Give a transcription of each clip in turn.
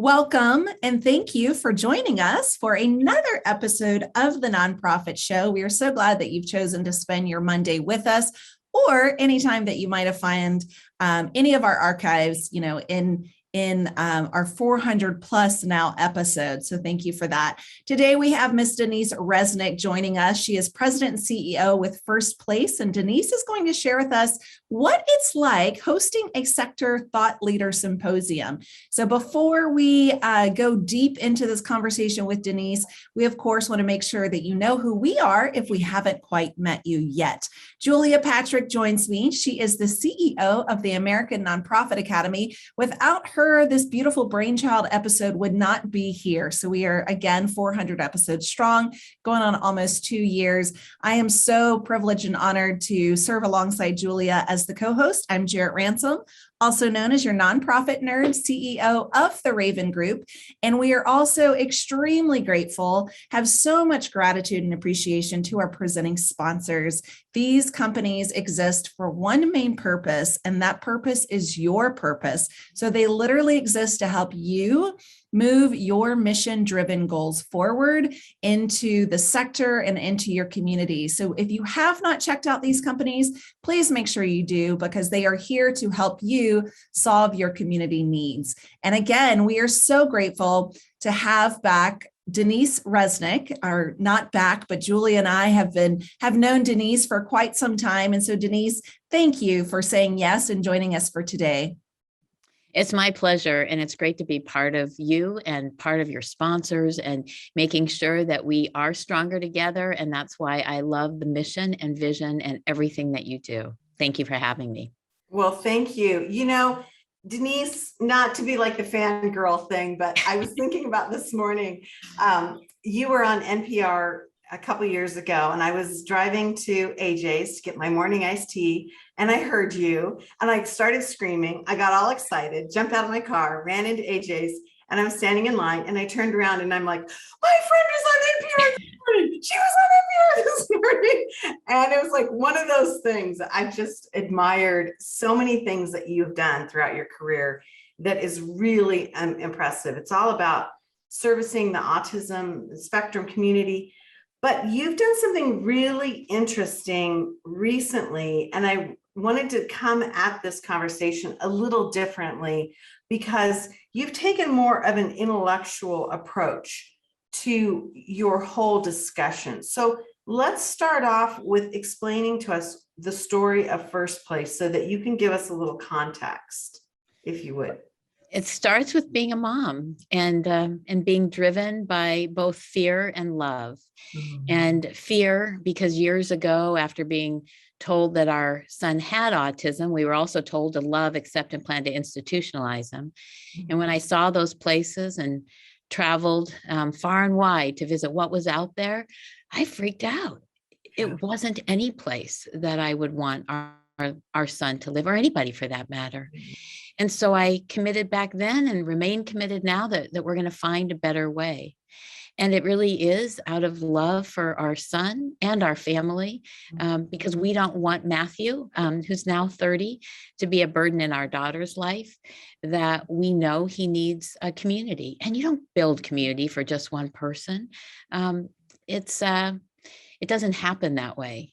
Welcome and thank you for joining us for another episode of the Nonprofit Show. We are so glad that you've chosen to spend your Monday with us, or anytime that you might have found any of our archives, in our 400 plus now episodes. So thank you for that. Today we have Ms. Denise Resnick joining us. She is President and CEO with First Place, and Denise is going to share with us what it's like hosting a sector thought leader symposium. So before we go deep into this conversation with Denise, we of course want to make sure that you know who we are if we haven't quite met you yet. Julia Patrick joins me. She is the CEO of the American Nonprofit Academy. Without her, this beautiful brainchild episode would not be here. So we are again 400 episodes strong, going on almost 2 years. I am so privileged and honored to serve alongside Julia as the co-host. I'm Jarrett Ransom, also known as your nonprofit nerd, CEO of the Raven Group. And we are also extremely grateful, have so much gratitude and appreciation to our presenting sponsors. These companies exist for one main purpose, and that purpose is your purpose. So they literally exist to help you move your mission-driven goals forward into the sector and into your community. So if you have not checked out these companies, please make sure you do, because they are here to help you solve your community needs. And again, we are so grateful to have back Denise Resnick, or not back, but Julie and I have known Denise for quite some time. And so Denise, thank you for saying yes and joining us for today. It's my pleasure, and it's great to be part of you and part of your sponsors and making sure that we are stronger together. And that's why I love the mission and vision and everything that you do. Thank you for having me. Well, thank you. You know, Denise, not to be like the fangirl thing, but I was thinking about this morning. You were on NPR a couple years ago, and I was driving to AJ's to get my morning iced tea, and I heard you, and I started screaming. I got all excited, jumped out of my car, ran into AJ's, and I was standing in line, and I turned around, and I'm like, my friend was on NPR this morning. She was on NPR this morning. And it was like one of those things. I've just admired so many things that you've done throughout your career that is really impressive. It's all about servicing the autism spectrum community. But you've done something really interesting recently, and I wanted to come at this conversation a little differently because you've taken more of an intellectual approach to your whole discussion. So let's start off with explaining to us the story of First Place so that you can give us a little context, if you would. It starts with being a mom and being driven by both fear and love. Mm-hmm. And fear, because years ago, after being told that our son had autism, we were also told to love, accept, and plan to institutionalize him. Mm-hmm. And when I saw those places and traveled far and wide to visit what was out there, I freaked out. It wasn't any place that I would want our son to live, or anybody for that matter. Mm-hmm. And so I committed back then and remain committed now that we're going to find a better way. And it really is out of love for our son and our family, because we don't want Matthew, who's now 30, to be a burden in our daughter's life, that we know he needs a community. And you don't build community for just one person. It doesn't happen that way.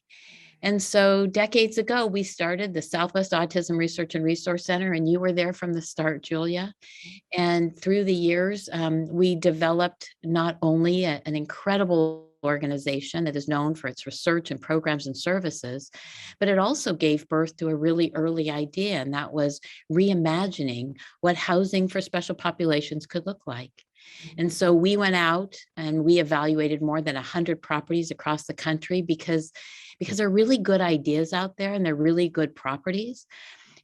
And so decades ago, we started the Southwest Autism Research and Resource Center, and you were there from the start, Julia. And through the years, we developed not only an incredible organization that is known for its research and programs and services, but it also gave birth to a really early idea, and that was reimagining what housing for special populations could look like. And so we went out and we evaluated more than 100 properties across the country because there are really good ideas out there and they're really good properties.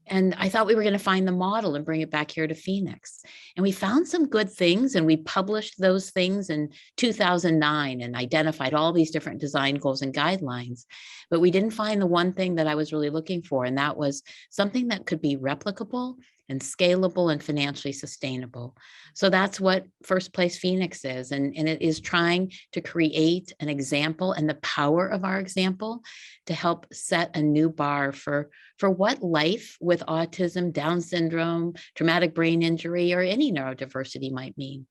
And I thought we were going to find the model and bring it back here to Phoenix. And we found some good things, and we published those things in 2009 and identified all these different design goals and guidelines. But we didn't find the one thing that I was really looking for, and that was something that could be replicable and scalable and financially sustainable. So that's what First Place Phoenix is. And it is trying to create an example and the power of our example to help set a new bar for what life with autism, Down syndrome, traumatic brain injury, or any neurodiversity might mean.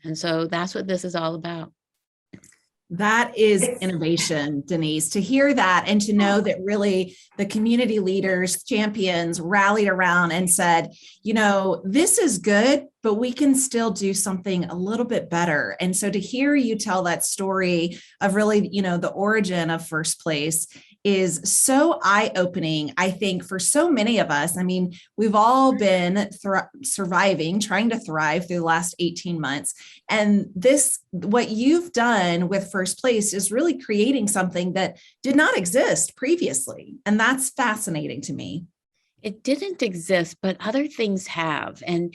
And so that's what this is all about. That is innovation, Denise, to hear that and to know that really the community leaders, champions rallied around and said, this is good, but we can still do something a little bit better. And so to hear you tell that story of really, the origin of First Place is so eye-opening, I think, for so many of us. I mean, we've all been surviving, trying to thrive through the last 18 months. And what you've done with First Place is really creating something that did not exist previously. And that's fascinating to me. It didn't exist, but other things have. And,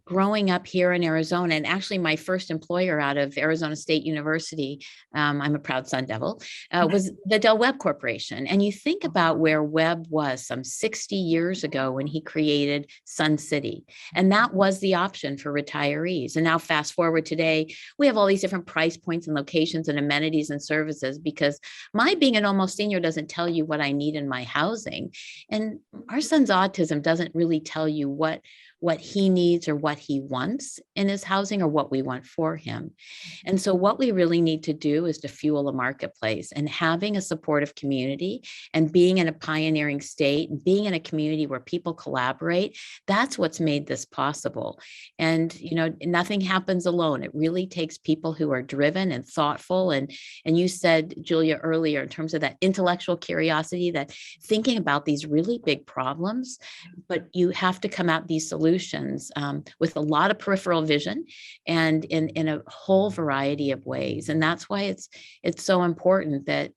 growing up here in Arizona, and actually my first employer out of Arizona State University, I'm a proud Sun Devil, was the Del Webb Corporation. And you think about where Webb was some 60 years ago when he created Sun City. And that was the option for retirees. And now fast forward today, we have all these different price points and locations and amenities and services, because my being an almost senior doesn't tell you what I need in my housing. And our son's autism doesn't really tell you what he needs or what he wants in his housing or what we want for him. And so what we really need to do is to fuel a marketplace, and having a supportive community and being in a pioneering state and being in a community where people collaborate, that's what's made this possible. And, nothing happens alone. It really takes people who are driven and thoughtful. And you said, Julia, earlier, in terms of that intellectual curiosity, that thinking about these really big problems, but you have to come at these solutions with a lot of peripheral vision and in a whole variety of ways. And that's why it's so important that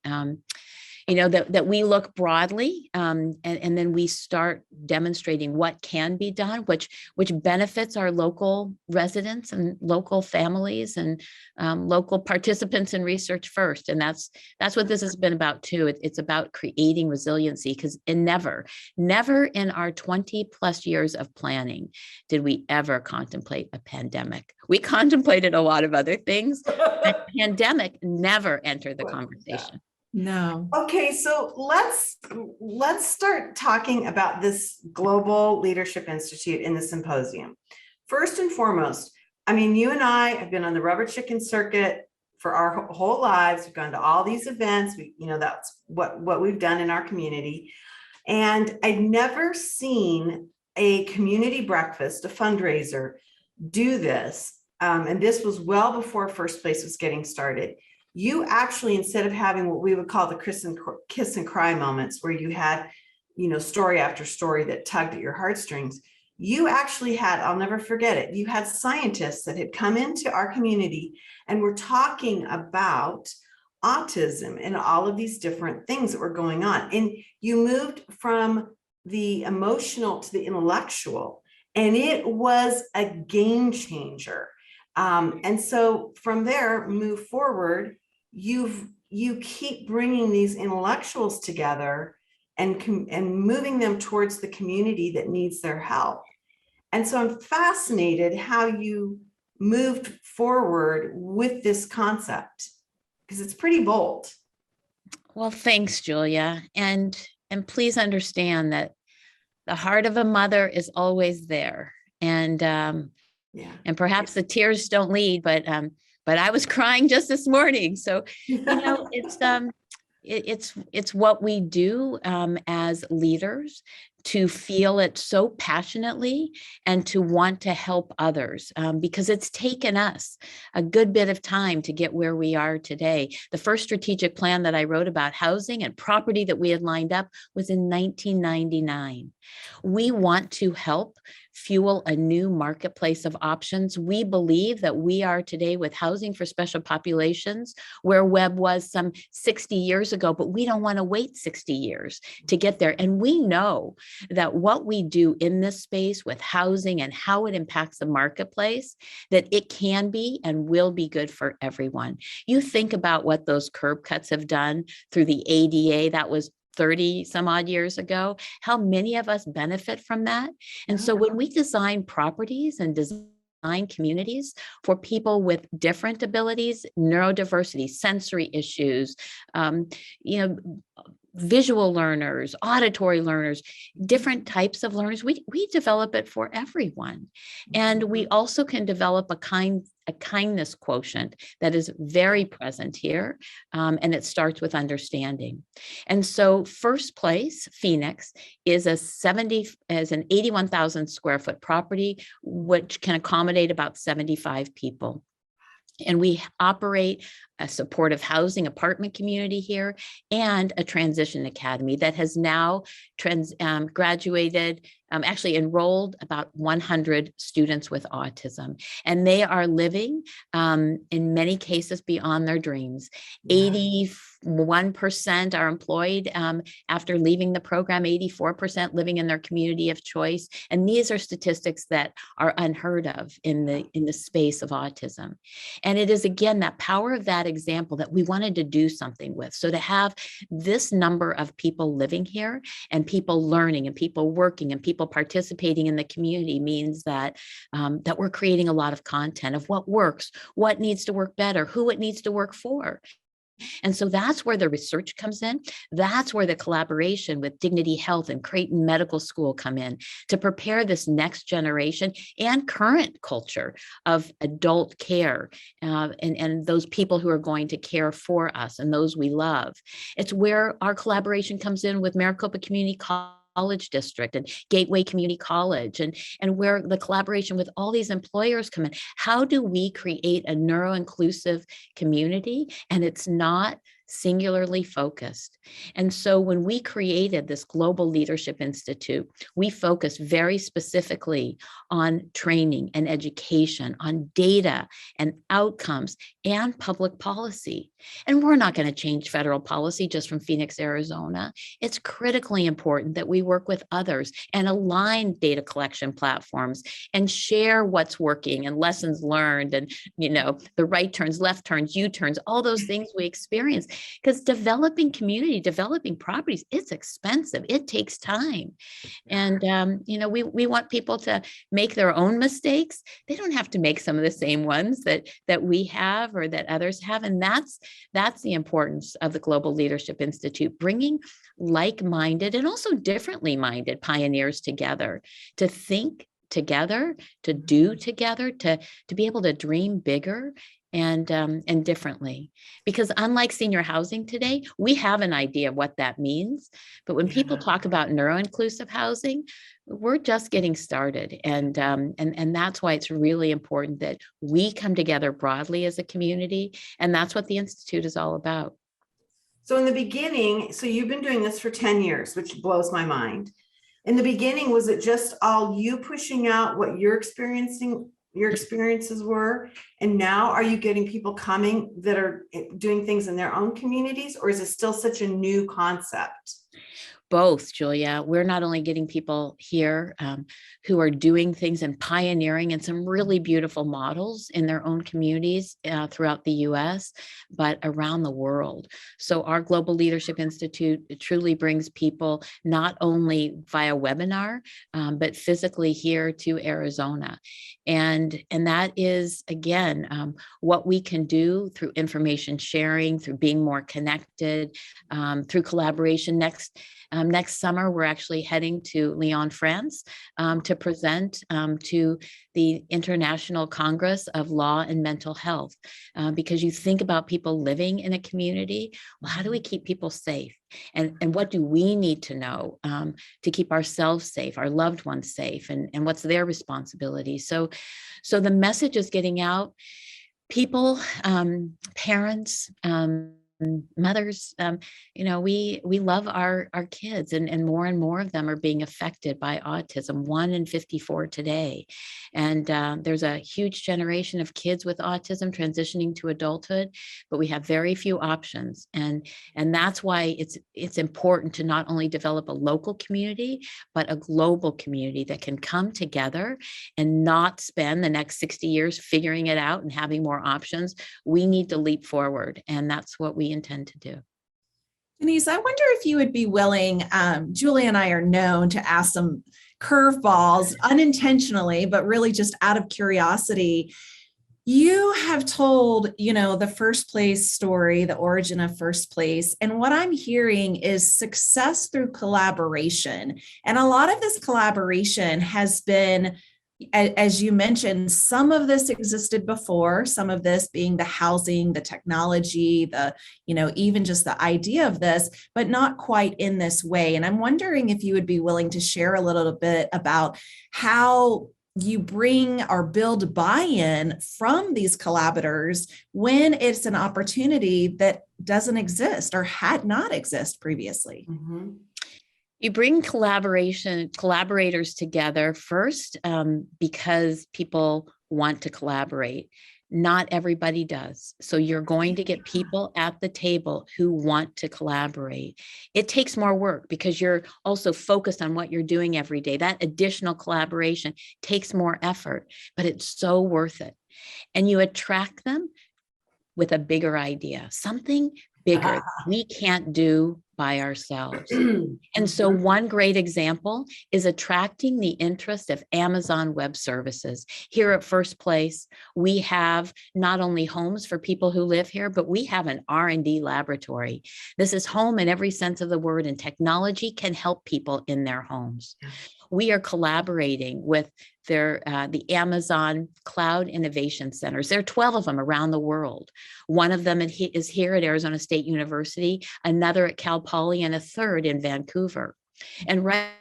that we look broadly and then we start demonstrating what can be done, which benefits our local residents and local families and local participants in research first. And that's what this has been about too. It's about creating resiliency, because never in our 20 plus years of planning did we ever contemplate a pandemic. We contemplated a lot of other things, but pandemic never entered the conversation. No. Okay, so let's start talking about this Global Leadership Institute in the Symposium. First and foremost, I mean, you and I have been on the rubber chicken circuit for our whole lives. We've gone to all these events. That's what we've done in our community. And I'd never seen a community breakfast, a fundraiser, do this. And this was well before First Place was getting started. You actually, instead of having what we would call the kiss and cry moments, where you had, story after story that tugged at your heartstrings, you actually had, I'll never forget it, you had scientists that had come into our community and were talking about autism and all of these different things that were going on. And you moved from the emotional to the intellectual, and it was a game changer. And so from there, move forward, you keep bringing these intellectuals together and moving them towards the community that needs their help. And so I'm fascinated how you moved forward with this concept, because it's pretty bold. Well, thanks, Julia. And please understand that the heart of a mother is always there. And and perhaps the tears don't lead, but I was crying just this morning. So, it's what we do as leaders, to feel it so passionately and to want to help others, because it's taken us a good bit of time to get where we are today. The first strategic plan that I wrote about housing and property that we had lined up was in 1999. We want to help fuel a new marketplace of options. We believe that we are today with housing for special populations where Webb was some 60 years ago, but we don't want to wait 60 years to get there. And we know that what we do in this space with housing and how it impacts the marketplace, that it can be and will be good for everyone. You think about what those curb cuts have done through the ADA. That was 30 some odd years ago, how many of us benefit from that. And so when we design properties and design communities for people with different abilities, neurodiversity, sensory issues, you know, visual learners, auditory learners, different types of learners, we develop it for everyone. And we also can develop a kindness quotient that is very present here. And it starts with understanding. And so first place, Phoenix, is an 81,000 square foot property, which can accommodate about 75 people. And we operate a supportive housing apartment community here and a transition academy that has now graduated, actually enrolled about 100 students with autism. And they are living, in many cases, beyond their dreams. 81% are employed after leaving the program, 84% living in their community of choice. And these are statistics that are unheard of in the space of autism. And it is, again, that power of that example that we wanted to do something with. So to have this number of people living here and people learning and people working and people participating in the community means that that we're creating a lot of content of what works, what needs to work better, who it needs to work for. And so that's where the research comes in. That's where the collaboration with Dignity Health and Creighton Medical School come in to prepare this next generation and current culture of adult care and those people who are going to care for us and those we love. It's where our collaboration comes in with Maricopa Community College District and Gateway Community College, and where the collaboration with all these employers come in. How do we create a neuro-inclusive community? And it's not singularly focused. And so when we created this Global Leadership Institute, we focused very specifically on training and education, on data and outcomes and public policy. And we're not going to change federal policy just from Phoenix, Arizona. It's critically important that we work with others and align data collection platforms and share what's working and lessons learned and, you know, the right turns, left turns, U-turns, all those things we experience. Because developing community, developing properties, it's expensive. It takes time. And, you know, we want people to make their own mistakes. They don't have to make some of the same ones that we have or that others have. And that's the importance of the Global Leadership Institute, bringing like-minded and also differently minded pioneers together to think together, to do together, to be able to dream bigger and differently. Because unlike senior housing today, we have an idea of what that means. But when people talk about neuro-inclusive housing, we're just getting started. And that's why it's really important that we come together broadly as a community. And that's what the Institute is all about. So in the beginning, so you've been doing this for 10 years, which blows my mind. In the beginning, was it just all you pushing out what you're experiencing, your experiences were? And now are you getting people coming that are doing things in their own communities, or is it still such a new concept? Both, Julia. We're not only getting people here who are doing things and pioneering in some really beautiful models in their own communities throughout the US, but around the world. So our Global Leadership Institute truly brings people not only via webinar, but physically here to Arizona. And that is, again, what we can do through information sharing, through being more connected, through collaboration. Next summer, we're actually heading to Lyon, France, to present to the International Congress of Law and Mental Health, because you think about people living in a community. Well, how do we keep people safe? And what do we need to know to keep ourselves safe, our loved ones safe, and what's their responsibility? So the message is getting out. People, parents, mothers, you know, we love our kids, and more of them are being affected by autism, 1 in 54 today. And there's a huge generation of kids with autism transitioning to adulthood, but we have very few options. And that's why it's important to not only develop a local community, but a global community that can come together and not spend the next 60 years figuring it out and having more options. We need to leap forward. And that's what we intend to do. Denise, I wonder if you would be willing, Julie and I are known to ask some curveballs unintentionally, but really just out of curiosity. You have told, the First Place story, the origin of First Place. And what I'm hearing is success through collaboration. And a lot of this collaboration has been, as you mentioned, some of this existed before, some of this being the housing, the technology, even just the idea of this, but not quite in this way. And I'm wondering if you would be willing to share a little bit about how you bring or build buy-in from these collaborators when it's an opportunity that doesn't exist or had not exist previously. Mm-hmm. You bring collaborators together first because people want to collaborate. Not everybody does. So you're going to get people at the table who want to collaborate. It takes more work because you're also focused on what you're doing every day. That additional collaboration takes more effort, but it's so worth it. And you attract them with a bigger idea, something bigger we can't do by ourselves. And so one great example is attracting the interest of Amazon Web Services. Here at First Place, we have not only homes for people who live here, but we have an R&D laboratory. This is home in every sense of the word, and technology can help people in their homes. We are collaborating with the Amazon Cloud Innovation Centers. There are 12 of them around the world. One of them is here at Arizona State University, another at Cal Poly, and a third in Vancouver. And right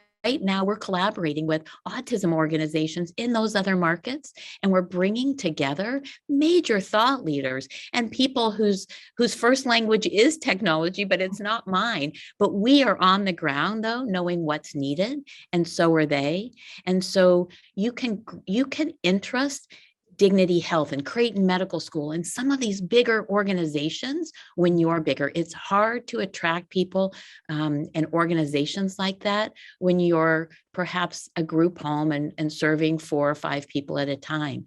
now we're collaborating with autism organizations in those other markets, and we're bringing together major thought leaders and people whose first language is technology, but it's not mine. But we are on the ground, though, knowing what's needed, and so are they. And so you can interest Dignity Health and Creighton Medical School and some of these bigger organizations when you're bigger. It's hard to attract people and organizations like that when you're perhaps a group home and serving 4 or 5 people at a time.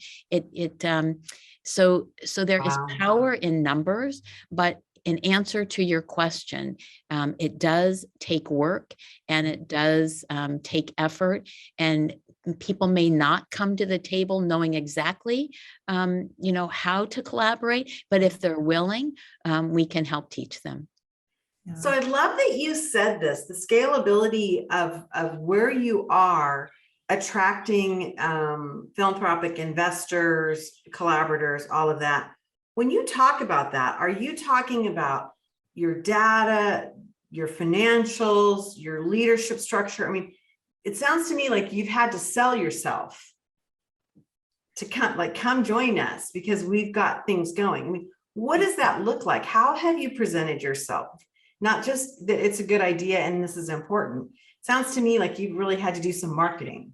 So there is power in numbers, but in answer to your question, it does take work and it does take effort, and people may not come to the table knowing exactly, how to collaborate, but if they're willing, we can help teach them. So I love that you said this, the scalability of where you are attracting philanthropic investors, collaborators, all of that. When you talk about that, are you talking about your data, your financials, your leadership structure? I mean, it sounds to me like you've had to sell yourself to come join us because we've got things going. I mean, what does that look like? How have you presented yourself? Not just that it's a good idea and this is important. It sounds to me like you've really had to do some marketing.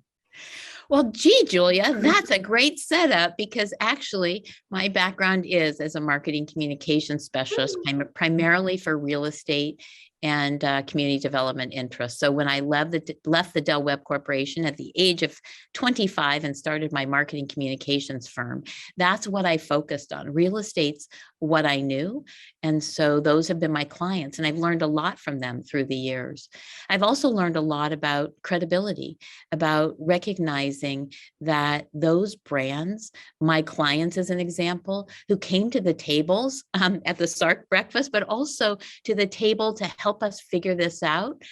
Well, gee, Julia, that's a great setup because actually my background is as a marketing communications specialist, primarily for real estate and community development interests. So when I left the Dell Web Corporation at the age of 25 and started my marketing communications firm, that's what I focused on. Real estate's what I knew. And so those have been my clients, and I've learned a lot from them through the years. I've also learned a lot about credibility, about recognizing that those brands, my clients as an example, who came to the tables at the Sark breakfast, but also to the table to help us figure this out,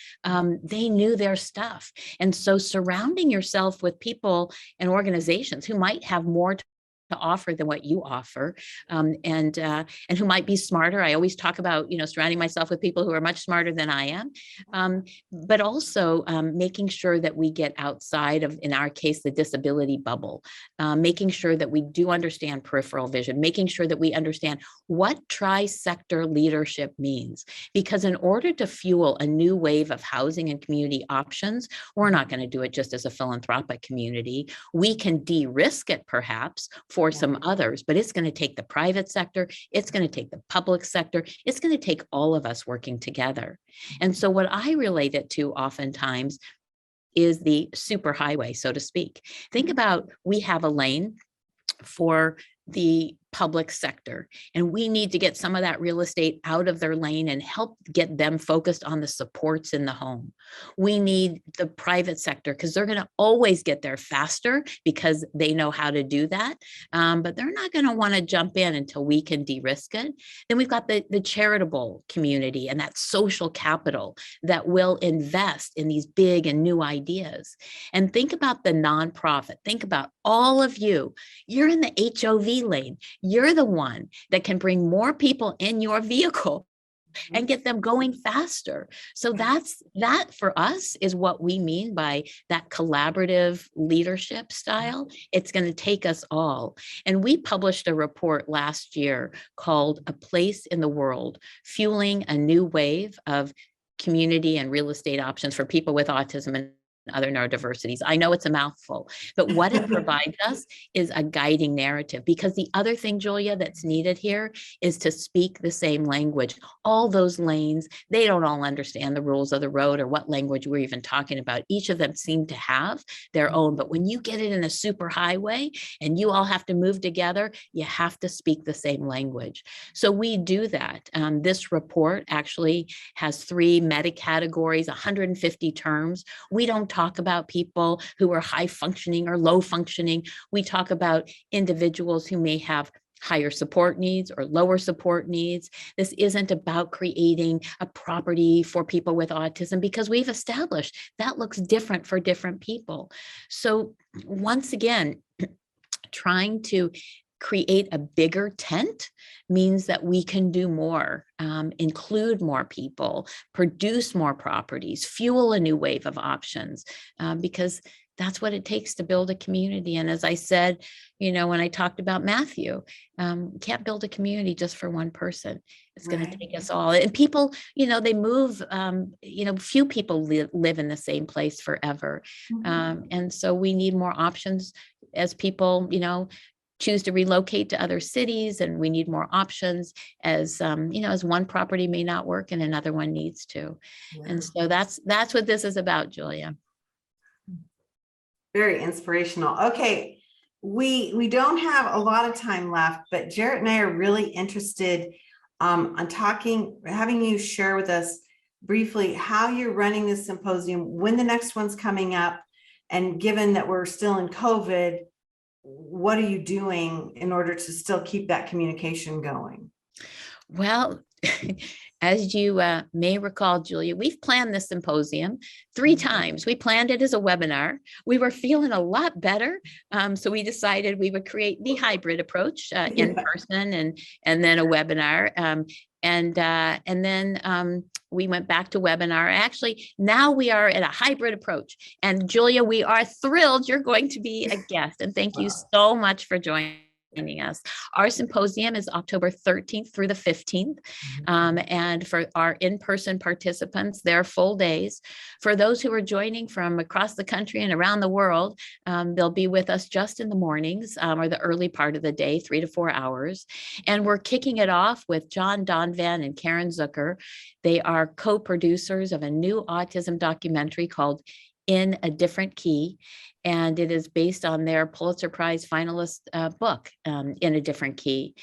they knew their stuff. And so surrounding yourself with people and organizations who might have more to offer than what you offer, and who might be smarter. I always talk about, surrounding myself with people who are much smarter than I am, but also making sure that we get outside of, in our case, the disability bubble, making sure that we do understand peripheral vision, making sure that we understand what tri-sector leadership means. Because in order to fuel a new wave of housing and community options, we're not going to do it just as a philanthropic community. We can de-risk it perhaps for some others, but it's going to take the private sector, it's going to take the public sector, it's going to take all of us working together. And so what I relate it to oftentimes is the superhighway, so to speak. Think about, we have a lane for the public sector, and we need to get some of that real estate out of their lane and help get them focused on the supports in the home. We need the private sector because they're going to always get there faster because they know how to do that, but they're not going to want to jump in until we can de-risk it. Then we've got the charitable community and that social capital that will invest in these big and new ideas. And think about the nonprofit. Think about all of you. You're in the HOV lane. You're the one that can bring more people in your vehicle and get them going faster. So that for us is what we mean by that collaborative leadership style. It's going to take us all. And we published a report last year called A Place in the World, Fueling a New Wave of Community and Real Estate Options for People with Autism and other neurodiversities. I know it's a mouthful, but what it provides us is a guiding narrative, because the other thing, Julia, that's needed here is to speak the same language. All those lanes, they don't all understand the rules of the road or what language we're even talking about. Each of them seem to have their own, but when you get it in a super highway and you all have to move together, you have to speak the same language. So we do that. This report actually has 3 meta categories, 150 terms. We don't talk about people who are high functioning or low functioning. We talk about individuals who may have higher support needs or lower support needs. This isn't about creating a property for people with autism, because we've established that looks different for different people. So once again, trying to create a bigger tent means that we can do more, include more people, produce more properties, fuel a new wave of options, because that's what it takes to build a community. And as I said, when I talked about Matthew, can't build a community just for one person. It's going to take us all. And people, they move, few people live in the same place forever. And so we need more options as people, choose to relocate to other cities, and we need more options as as one property may not work and another one needs to. And so that's what this is about, Julia. Very inspirational. Okay, we don't have a lot of time left, but Jarrett and I are really interested on having you share with us briefly how you're running this symposium, when the next one's coming up, and given that we're still in COVID, what are you doing in order to still keep that communication going? Well, as you may recall, Julia, we've planned this symposium 3 times. We planned it as a webinar. We were feeling a lot better. So we decided we would create the hybrid approach, in person and then a webinar. And then we went back to webinar. Actually, now we are at a hybrid approach. And Julia, we are thrilled you're going to be a guest. And thank you so much for joining us. Our symposium is October 13th through the 15th. And for our in-person participants, they're full days. For those who are joining from across the country and around the world, they'll be with us just in the mornings, or the early part of the day, 3 to 4 hours. And we're kicking it off with John Donvan and Karen Zucker. They are co-producers of a new autism documentary called In a Different Key. And it is based on their Pulitzer Prize finalist book, In a Different Key.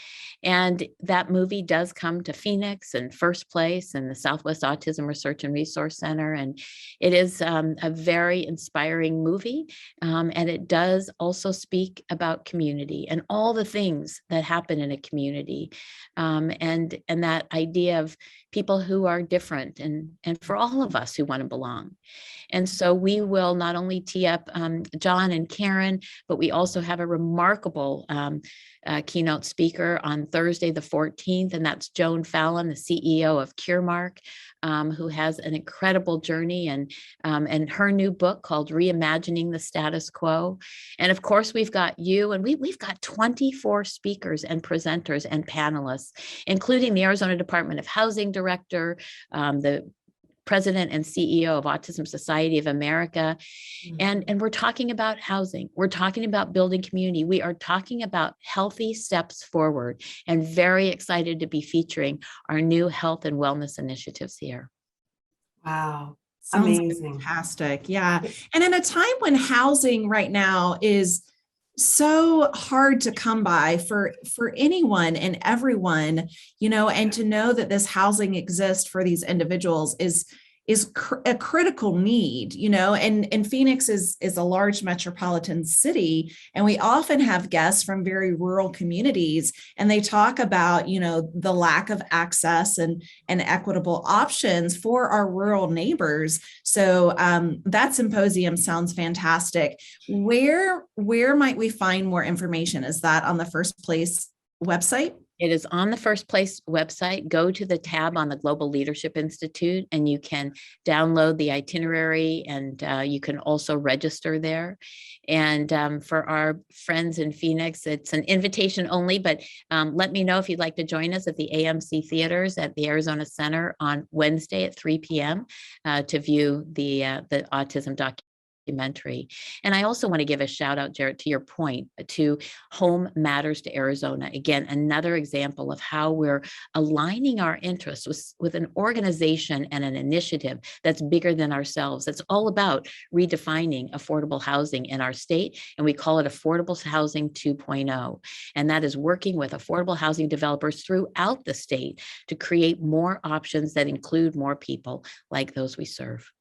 And that movie does come to Phoenix and First Place and the Southwest Autism Research and Resource Center. And it is a very inspiring movie. And it does also speak about community and all the things that happen in a community. And that idea of people who are different, and for all of us who want to belong. And so we will not only tee up John and Karen, but we also have a remarkable keynote speaker on Thursday, the 14th, and that's Joan Fallon, the CEO of Curemark, who has an incredible journey and her new book called Reimagining the Status Quo. And of course, we've got you, and we've got 24 speakers and presenters and panelists, including the Arizona Department of Housing Director, the President and CEO of Autism Society of America. And we're talking about housing. We're talking about building community. We are talking about healthy steps forward, and very excited to be featuring our new health and wellness initiatives here. Wow. Sounds amazing. Fantastic. Yeah. And in a time when housing right now is so hard to come by for anyone and everyone, and to know that this housing exists for these individuals is a critical need, and Phoenix is a large metropolitan city, and we often have guests from very rural communities, and they talk about, the lack of access and equitable options for our rural neighbors. So that symposium sounds fantastic. Where might we find more information? Is that on the First Place website? It is on the First Place website. Go to the tab on the Global Leadership Institute, and you can download the itinerary, and you can also register there. And for our friends in Phoenix, it's an invitation only, but let me know if you'd like to join us at the AMC Theaters at the Arizona Center on Wednesday at 3 p.m. To view the autism documentary. And I also want to give a shout out, Jarrett, to your point, to Home Matters to Arizona. Again, another example of how we're aligning our interests with an organization and an initiative that's bigger than ourselves. It's all about redefining affordable housing in our state, and we call it Affordable Housing 2.0. And that is working with affordable housing developers throughout the state to create more options that include more people like those we serve.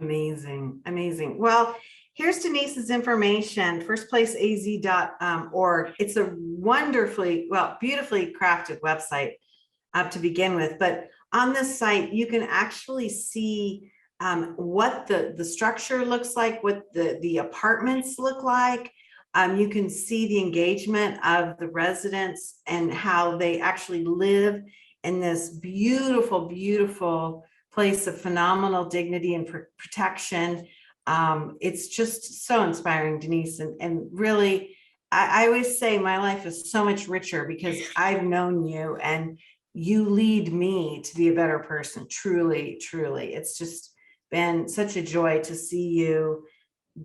Amazing, amazing. Well, here's Denise's information, firstplaceaz.org. It's a beautifully crafted website to begin with. But on this site, you can actually see what the structure looks like, what the apartments look like. You can see the engagement of the residents and how they actually live in this beautiful, beautiful place of phenomenal dignity and protection. It's just so inspiring, Denise. And really, I always say my life is so much richer because I've known you and you lead me to be a better person. Truly, truly. It's just been such a joy to see you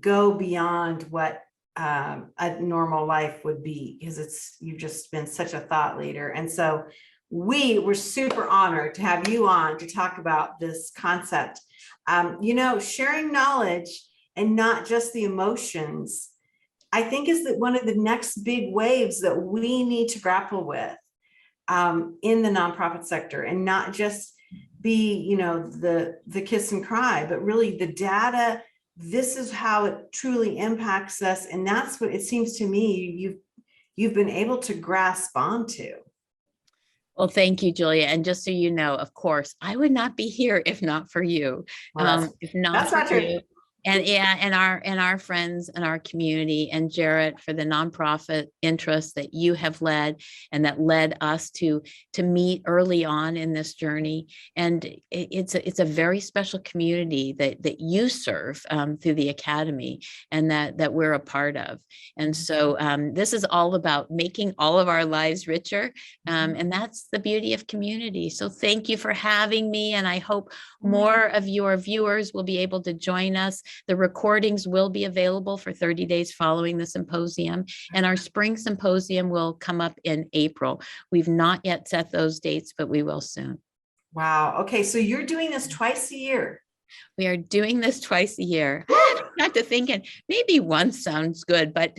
go beyond what a normal life would be, because you've just been such a thought leader. And so we were super honored to have you on to talk about this concept. Sharing knowledge and not just the emotions, I think is that one of the next big waves that we need to grapple with in the nonprofit sector, and not just be, the kiss and cry, but really the data. This is how it truly impacts us. And that's what it seems to me you've been able to grasp onto. Well, thank you, Julia. And just so you know, of course, I would not be here if not for you. If not for you. And our friends and our community, and Jarrett, for the nonprofit interests that you have led and that led us to meet early on in this journey. And it's a very special community that you serve through the Academy, and that we're a part of. And so this is all about making all of our lives richer. And that's the beauty of community. So thank you for having me. And I hope more of your viewers will be able to join us. The recordings will be available for 30 days following the symposium, and our spring symposium will come up in April. We've not yet set those dates, but we will soon. Wow. Okay. So you're doing this twice a year. We are doing this twice a year. Got to thinking maybe once sounds good, but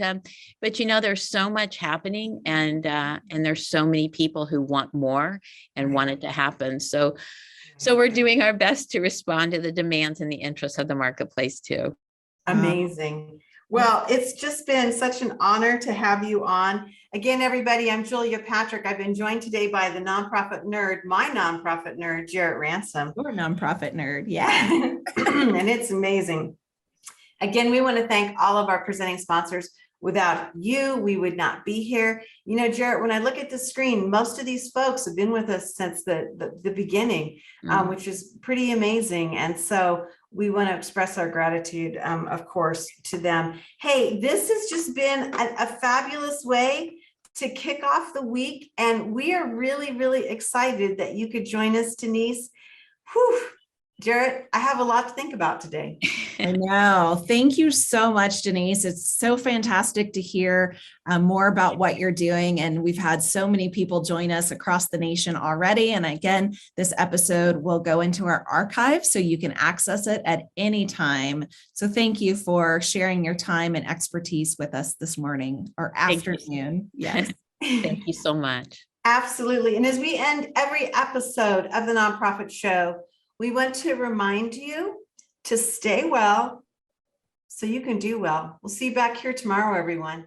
there's so much happening, and there's so many people who want more and want it to happen. So we're doing our best to respond to the demands and the interests of the marketplace too. Amazing. Well, it's just been such an honor to have you on. Again, everybody, I'm Julia Patrick. I've been joined today by the nonprofit nerd, my nonprofit nerd, Jarrett Ransom. Your nonprofit nerd, yeah. And it's amazing. Again, we want to thank all of our presenting sponsors. Without you, we would not be here. Jarrett, when I look at the screen, most of these folks have been with us since the beginning, which is pretty amazing. And so we want to express our gratitude, of course, to them. Hey, this has just been a fabulous way to kick off the week. And we are really, really excited that you could join us, Denise. Whew. Jarrett, I have a lot to think about today. I know. Thank you so much, Denise. It's so fantastic to hear more about what you're doing. And we've had so many people join us across the nation already. And again, this episode will go into our archive so you can access it at any time. So thank you for sharing your time and expertise with us this morning or afternoon. Yes. Thank you so much. Absolutely. And as we end every episode of the Nonprofit Show, we want to remind you to stay well so you can do well. We'll see you back here tomorrow, everyone.